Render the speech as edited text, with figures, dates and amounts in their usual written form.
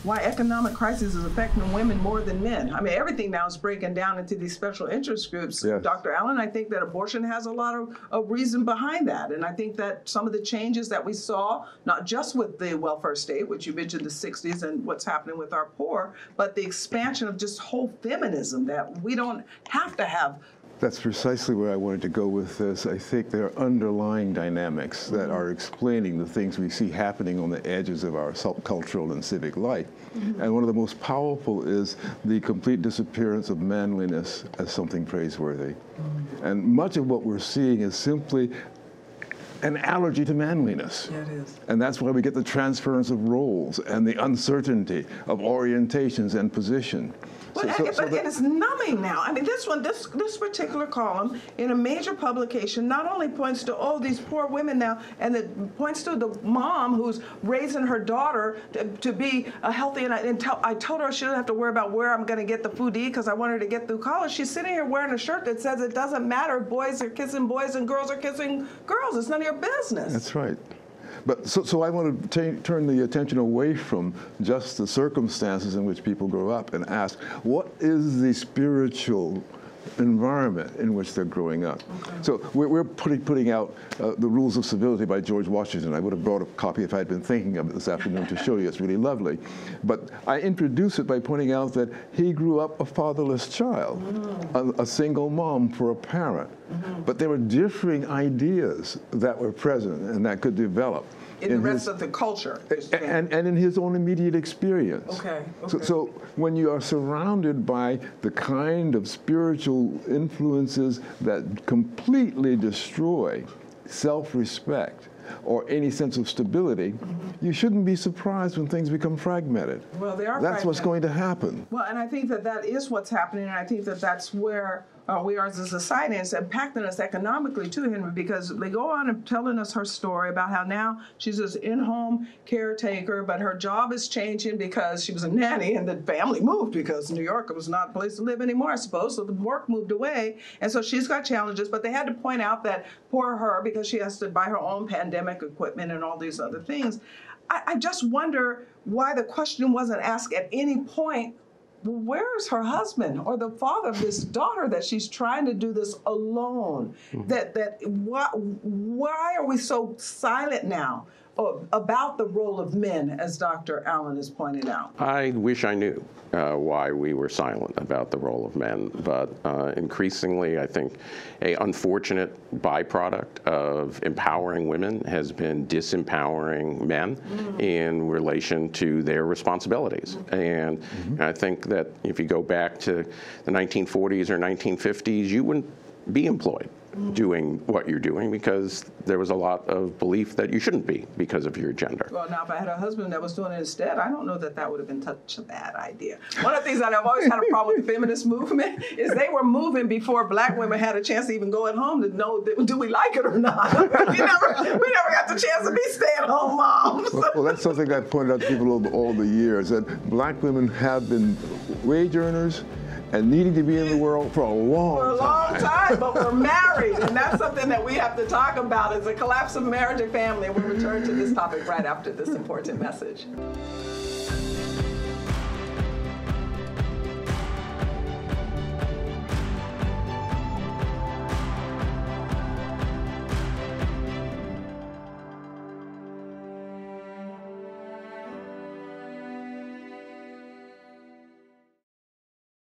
why economic crisis is affecting women more than men. I mean, everything now is breaking down into these special interest groups. Yes. Dr. Allen, I think that abortion has a lot of reason behind that. And I think that some of the changes that we saw, not just with the welfare state, which you mentioned the 60s and what's happening with our poor, but the expansion of just whole feminism, that we don't have to have. That's precisely where I wanted to go with this. I think there are underlying dynamics that are explaining the things we see happening on the edges of our cultural and civic life. And one of the most powerful is the complete disappearance of manliness as something praiseworthy. And much of what we're seeing is simply an allergy to manliness. Yeah, it is. And that's why we get the transference of roles and the uncertainty of orientations and position. But it's numbing now. I mean, this particular column in a major publication not only points to, oh, these poor women now, and it points to the mom who's raising her daughter to be a healthy, and I told her she didn't have to worry about where I'm going to get the food to eat because I want her to get through college. She's sitting here wearing a shirt that says it doesn't matter if boys are kissing boys and girls are kissing girls. It's none of your business. That's right. But so I want to turn the attention away from just the circumstances in which people grow up and ask, what is the spiritual environment in which they're growing up? Okay. So we're putting out The Rules of Civility by George Washington. I would have brought a copy if I'd been thinking of it this afternoon to show you. It's really lovely. But I introduce it by pointing out that he grew up a fatherless child, a single mom for a parent. But there were differing ideas that were present and that could develop in the rest of the culture. And in his own immediate experience. Okay. So when you are surrounded by the kind of spiritual influences that completely destroy self-respect or any sense of stability, you shouldn't be surprised when things become fragmented. Well, they are That's what's going to happen. Well, and I think that is what's happening, and I think that that's where we are as a society, and it's impacting us economically too, Henry, because they go on and telling us her story about how now she's this in-home caretaker, but her job is changing because she was a nanny and the family moved because New York was not a place to live anymore, I suppose, so the work moved away, and so she's got challenges, but they had to point out that poor her, because she has to buy her own pandemic equipment and all these other things. I just wonder why the question wasn't asked at any point, well, where is her husband or the father of this daughter that she's trying to do this alone? Why are we so silent now about the role of men, as Dr. Allen has pointed out? I wish I knew why we were silent about the role of men, but increasingly I think an unfortunate byproduct of empowering women has been disempowering men in relation to their responsibilities. And I think that if you go back to the 1940s or 1950s, you wouldn't be employed doing what you're doing because there was a lot of belief that you shouldn't be because of your gender. Well, now if I had a husband that was doing it instead, I don't know that would have been such a bad idea. One of the things that I've always had a problem with the feminist movement is they were moving before black women had a chance to even go at home to know, do we like it or not? we never got the chance to be stay-at-home moms. Well, that's something I've pointed out to people over all the years, that black women have been wage earners and needing to be in the world for a long time, but we're married, and that's something that we have to talk about, is the collapse of marriage and family. We'll return to this topic right after this important message.